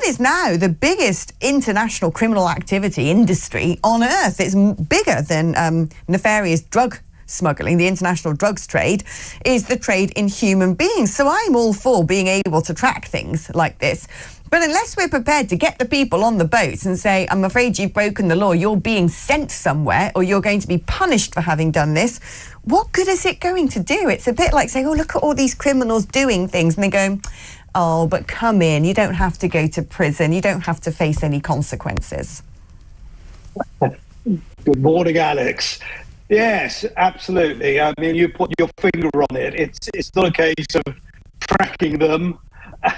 is now the biggest international criminal activity industry on earth. It's bigger than nefarious drug smuggling. The international drugs trade is the trade in human beings. So I'm all for being able to track things like this. But unless we're prepared to get the people on the boats and say, I'm afraid you've broken the law, you're being sent somewhere, or you're going to be punished for having done this, what good is it going to do? It's a bit like saying, oh, look at all these criminals doing things. And they go, oh, but come in. You don't have to go to prison. You don't have to face any consequences. Good morning, Alex. Yes, absolutely. I mean, you put your finger on it. It's not a case of tracking them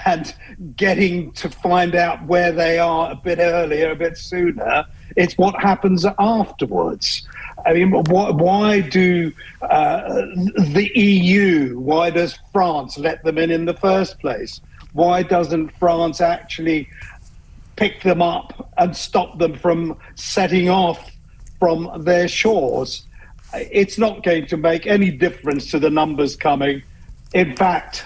and getting to find out where they are a bit earlier, a bit sooner. It's what happens afterwards. I mean, why do the EU, why does France let them in the first place? Why doesn't France actually pick them up and stop them from setting off from their shores? It's not going to make any difference to the numbers coming. In fact,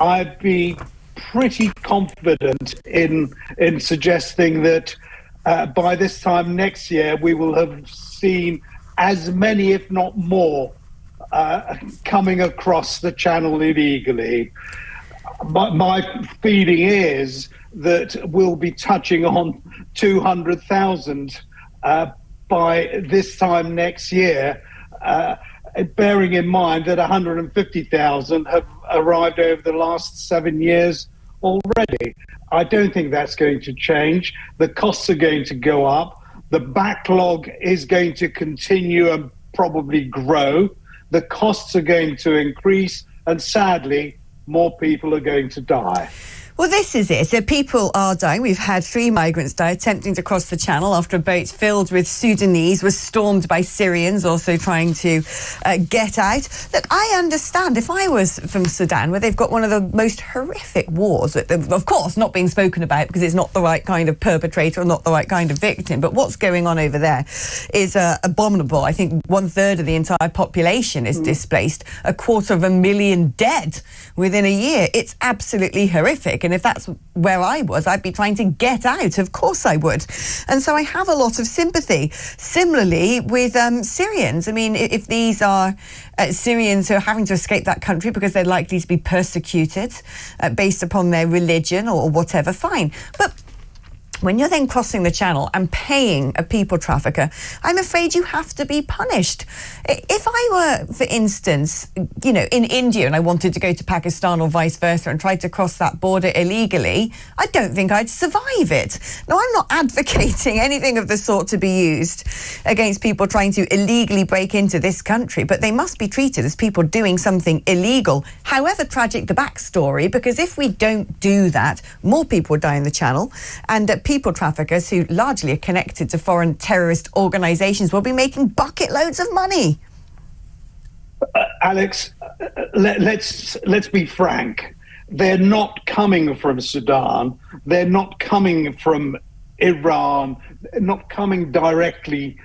I'd be pretty confident in suggesting that by this time next year, we will have seen as many, if not more, coming across the channel illegally. My feeling is that we'll be touching on 200,000 by this time next year, bearing in mind that 150,000 have arrived over the last 7 years already. I don't think that's going to change. The costs are going to go up. The backlog is going to continue and probably grow. The costs are going to increase, and sadly, more people are going to die. Well, this is it. So people are dying. We've had 3 migrants die attempting to cross the channel after a boat filled with Sudanese was stormed by Syrians also trying to get out. Look, I understand if I was from Sudan, where they've got one of the most horrific wars, of course not being spoken about because it's not the right kind of perpetrator or not the right kind of victim, but what's going on over there is abominable. I think 1/3 of the entire population is displaced, 250,000 dead within a year. It's absolutely horrific. And if that's where I was, I'd be trying to get out. Of course I would. And so I have a lot of sympathy. Similarly with Syrians. I mean, if these are Syrians who are having to escape that country because they're likely to be persecuted based upon their religion or whatever, fine. But when you're then crossing the channel and paying a people trafficker, I'm afraid you have to be punished. If I were, for instance, in India and I wanted to go to Pakistan or vice versa and tried to cross that border illegally, I don't think I'd survive it. Now, I'm not advocating anything of the sort to be used against people trying to illegally break into this country, but they must be treated as people doing something illegal, however tragic the backstory, because if we don't do that, more people die in the channel, and people traffickers who largely are connected to foreign terrorist organisations will be making bucket loads of money. Alex, let's be frank. They're not coming from Sudan. They're not coming from Iran. They're not coming directly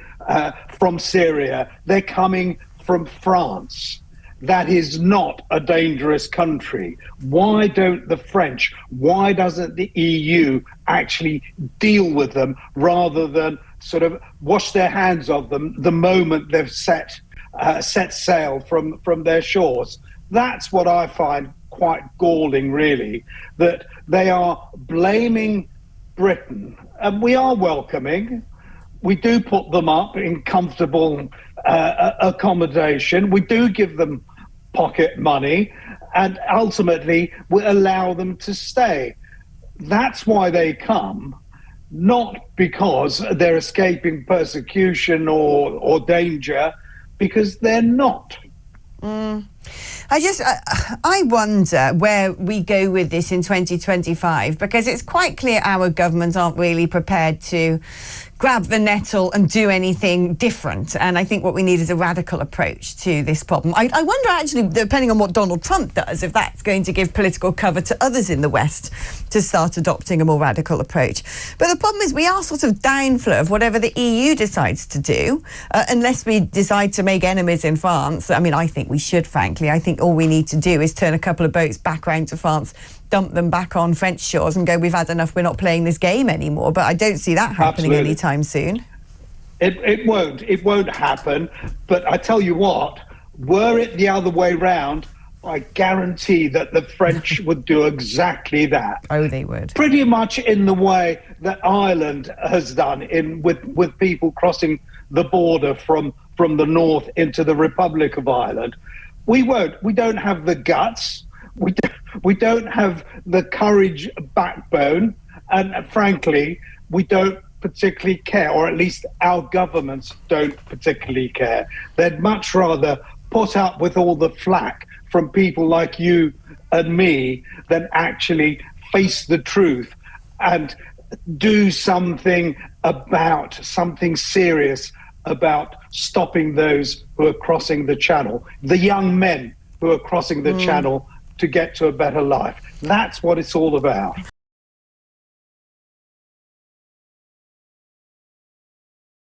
from Syria. They're coming from France. That is not a dangerous country. Why don't the French, why doesn't the EU actually deal with them rather than sort of wash their hands of them the moment they've set sail from their shores? That's what I find quite galling, really, that they are blaming Britain. And we are welcoming. We do put them up in comfortable accommodation. We do give them pocket money, and ultimately we allow them to stay. That's why they come, not because they're escaping persecution or danger, because they're not. I wonder where we go with this in 2025, because it's quite clear our government aren't really prepared to grab the nettle and do anything different. And I think what we need is a radical approach to this problem. I wonder, actually, depending on what Donald Trump does, if that's going to give political cover to others in the West to start adopting a more radical approach. But the problem is we are sort of downflow of whatever the EU decides to do, unless we decide to make enemies in France. I mean, I think we should, frankly. I think all we need to do is turn a couple of boats back round to France dump them back on French shores and go, we've had enough, we're not playing this game anymore. But I don't see that happening anytime soon. It won't happen. But I tell you what, were it the other way round, I guarantee that the French would do exactly that. Oh, they would. Pretty much in the way that Ireland has done with people crossing the border from the north into the Republic of Ireland. We won't. We don't have the guts. We don't have the courage backbone. And frankly, we don't particularly care, or at least our governments don't particularly care. They'd much rather put up with all the flack from people like you and me than actually face the truth and do something serious about stopping those who are crossing the channel, the young men who are crossing the channel to get to a better life. That's what it's all about.